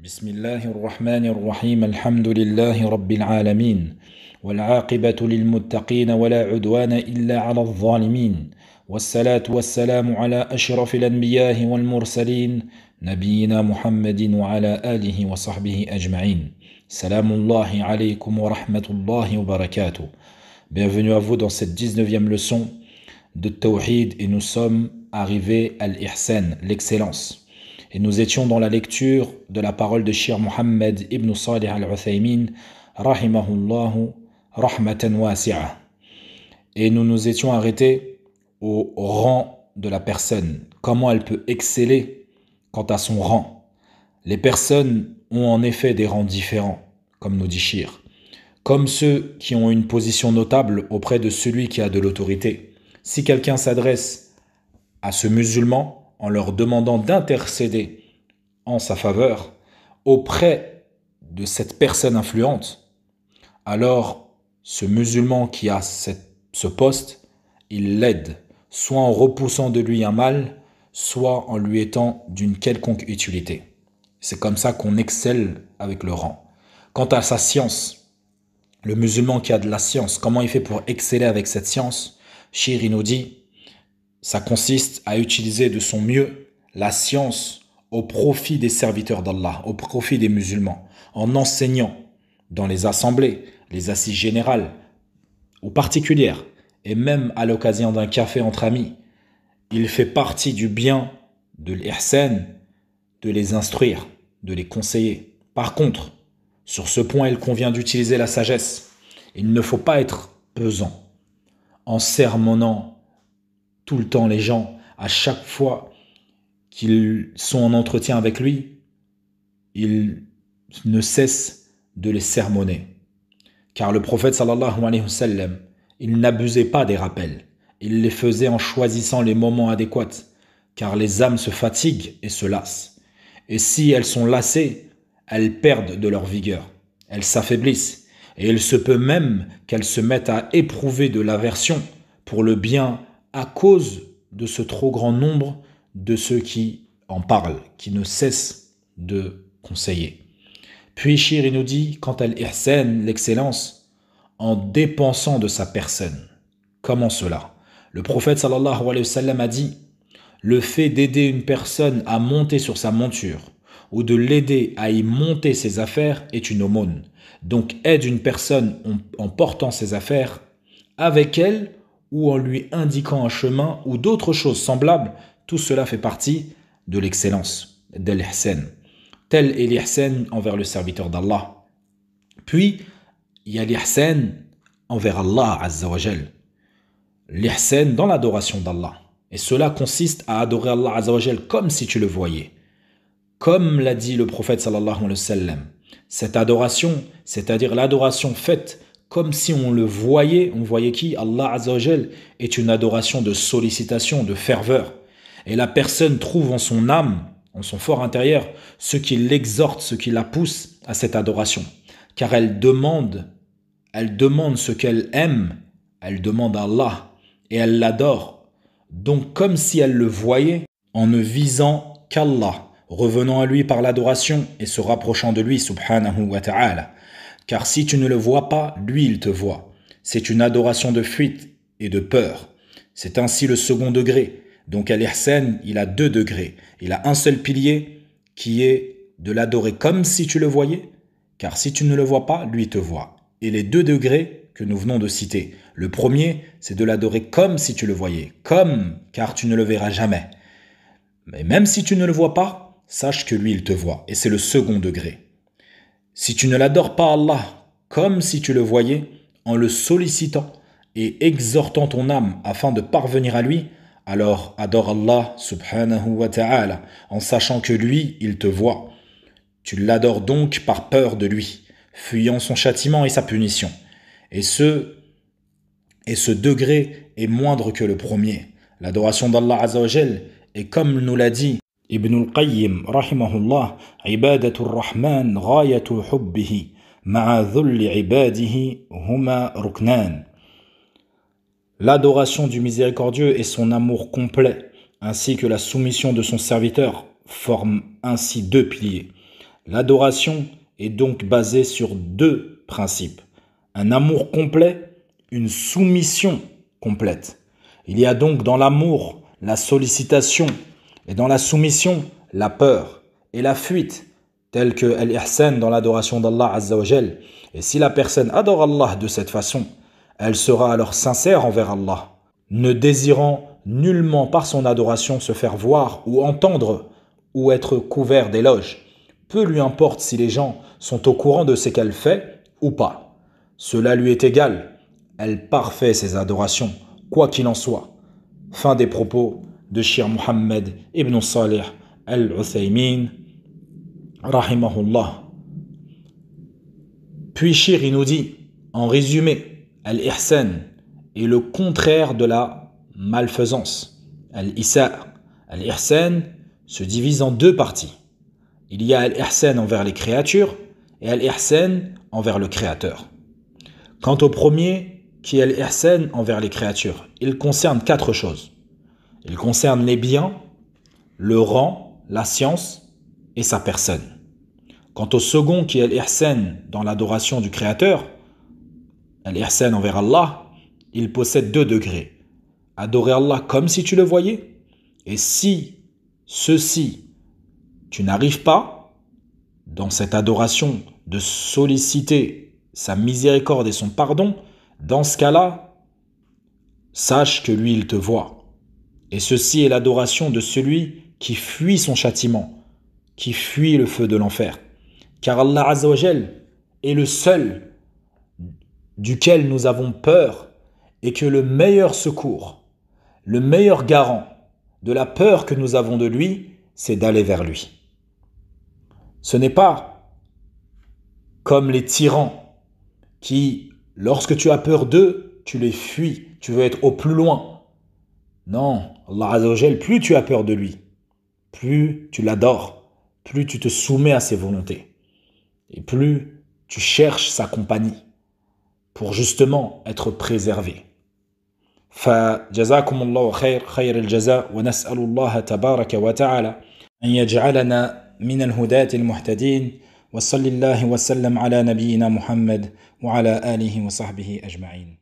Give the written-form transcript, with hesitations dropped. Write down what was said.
بسم الله الرحمن الرحيم الحمد لله رب العالمين والعاقبة للمتقين ولا عدوان إلا على الظالمين والصلاة والسلام على أشرف الأنبياء والمرسلين نبينا محمد وعلى آله وصحبه أجمعين سلام الله عليكم ورحمة الله وبركاته. Bienvenue à vous dans cette 19e leçon de Tawhid et nous sommes arrivés à l'Ihsan, l'excellence. Et nous étions dans la lecture de la parole de Cheikh Mohammed ibn Salih al-Uthaymin, rahimahullahu rahmatan wasi'a. Et nous nous étions arrêtés au rang de la personne, comment elle peut exceller quant à son rang. Les personnes ont en effet des rangs différents, comme nous dit Cheikh, comme ceux qui ont une position notable auprès de celui qui a de l'autorité. Si quelqu'un s'adresse à ce musulman, en leur demandant d'intercéder en sa faveur auprès de cette personne influente, alors ce musulman qui a ce poste, il l'aide, soit en repoussant de lui un mal, soit en lui étant d'une quelconque utilité. C'est comme ça qu'on excelle avec le rang. Quant à sa science, le musulman qui a de la science, comment il fait pour exceller avec cette science? Cheikh nous dit, ça consiste à utiliser de son mieux la science au profit des serviteurs d'Allah, au profit des musulmans, en enseignant dans les assemblées, les assises générales ou particulières, et même à l'occasion d'un café entre amis. Il fait partie du bien de l'ihsan, de les instruire, de les conseiller. Par contre, sur ce point, il convient d'utiliser la sagesse. Il ne faut pas être pesant en sermonnant tout le temps les gens, à chaque fois qu'ils sont en entretien avec lui, il ne cesse de les sermonner. Car le prophète sallallahu alayhi wa sallam, il n'abusait pas des rappels. Il les faisait en choisissant les moments adéquats, car les âmes se fatiguent et se lassent. Et si elles sont lassées, elles perdent de leur vigueur, elles s'affaiblissent, et il se peut même qu'elles se mettent à éprouver de l'aversion pour le bien à cause de ce trop grand nombre de ceux qui en parlent, qui ne cessent de conseiller. Puis Cheikh nous dit, quant à l'ihsan, l'excellence, en dépensant de sa personne. Comment cela? Le prophète sallallahu alayhi wa sallam a dit, le fait d'aider une personne à monter sur sa monture ou de l'aider à y monter ses affaires est une aumône. Donc aide une personne en portant ses affaires avec elle ou en lui indiquant un chemin ou d'autres choses semblables, tout cela fait partie de l'excellence, de l'ihsan. Tel est l'ihsan envers le serviteur d'Allah. Puis, il y a l'ihsan envers Allah Azza wa Jal. L'ihsan dans l'adoration d'Allah. Et cela consiste à adorer Allah Azza wa Jal comme si tu le voyais. Comme l'a dit le prophète sallallahu alayhi wa sallam. Cette adoration, c'est-à-dire l'adoration faite comme si on le voyait, on voyait qui? Allah Azza wa Jal, est une adoration de sollicitation, de ferveur. Et la personne trouve en son âme, en son fort intérieur, ce qui l'exhorte, ce qui la pousse à cette adoration. Car elle demande ce qu'elle aime, elle demande à Allah, et elle l'adore. Donc comme si elle le voyait, en ne visant qu'Allah, revenant à lui par l'adoration et se rapprochant de lui, subhanahu wa ta'ala. Car si tu ne le vois pas, lui il te voit. C'est une adoration de fuite et de peur. C'est ainsi le second degré. Donc à l'ihsan, il a 2 degrés. Il a un seul pilier qui est de l'adorer comme si tu le voyais. Car si tu ne le vois pas, lui te voit. Et les 2 degrés que nous venons de citer. Le premier, c'est de l'adorer comme si tu le voyais. Comme, car tu ne le verras jamais. Mais même si tu ne le vois pas, sache que lui il te voit. Et c'est le second degré. Si tu ne l'adores pas Allah comme si tu le voyais, en le sollicitant et exhortant ton âme afin de parvenir à lui, alors adore Allah subhanahu wa ta'ala en sachant que lui, il te voit. Tu l'adores donc par peur de lui, fuyant son châtiment et sa punition. Et ce degré est moindre que le premier. L'adoration d'Allah Azza wa Jal est comme nous l'a dit Ibn al-Qayyim, rahimahullah, ibadatul rahman ghayatu hubbihi, ma'a dhulli ibadihi huma ruknan. L'adoration du miséricordieux et son amour complet, ainsi que la soumission de son serviteur, forment ainsi 2 piliers. L'adoration est donc basée sur deux principes. Un amour complet, une soumission complète. Il y a donc dans l'amour la sollicitation et dans la soumission la peur et la fuite, telle que l'ihsan dans l'adoration d'Allah Azza wa Jal. Et si la personne adore Allah de cette façon, elle sera alors sincère envers Allah, ne désirant nullement par son adoration se faire voir ou entendre ou être couvert d'éloges. Peu lui importe si les gens sont au courant de ce qu'elle fait ou pas. Cela lui est égal. Elle parfait ses adorations, quoi qu'il en soit. Fin des propos de Cheikh Mohammed ibn Salih al-Uthaymin, rahimahullah. Puis Cheikh nous dit, en résumé, al-ihsan est le contraire de la malfaisance. Al-isa', al-ihsan se divise en deux parties. Il y a al-ihsan envers les créatures et al-ihsan envers le Créateur. Quant au premier, qui est al-ihsan envers les créatures, il concerne quatre choses. Il concerne les biens, le rang, la science et sa personne. Quant au second, qui est l'ihsan dans l'adoration du Créateur, l'ihsan envers Allah, il possède deux degrés. Adorer Allah comme si tu le voyais, et si tu n'arrives pas, dans cette adoration, de solliciter sa miséricorde et son pardon, dans ce cas-là, sache que lui, il te voit. Et ceci est l'adoration de celui qui fuit son châtiment, qui fuit le feu de l'enfer. Car Allah Azza wa Jal est le seul duquel nous avons peur et que le meilleur secours, le meilleur garant de la peur que nous avons de lui, c'est d'aller vers lui. Ce n'est pas comme les tyrans qui, lorsque tu as peur d'eux, tu les fuis, tu veux être au plus loin. Non, Allah Azza wa Jal, plus tu as peur de lui, plus tu l'adores, plus tu te soumets à ses volontés. Et plus tu cherches sa compagnie pour justement être préservé. فجزاكم الله خير الجزاء ونسأل الله تبارك وتعالى أن يجعلنا من الهداة المهتدين وصلى الله وسلم على نبينا محمد وعلى آله وصحبه أجمعين.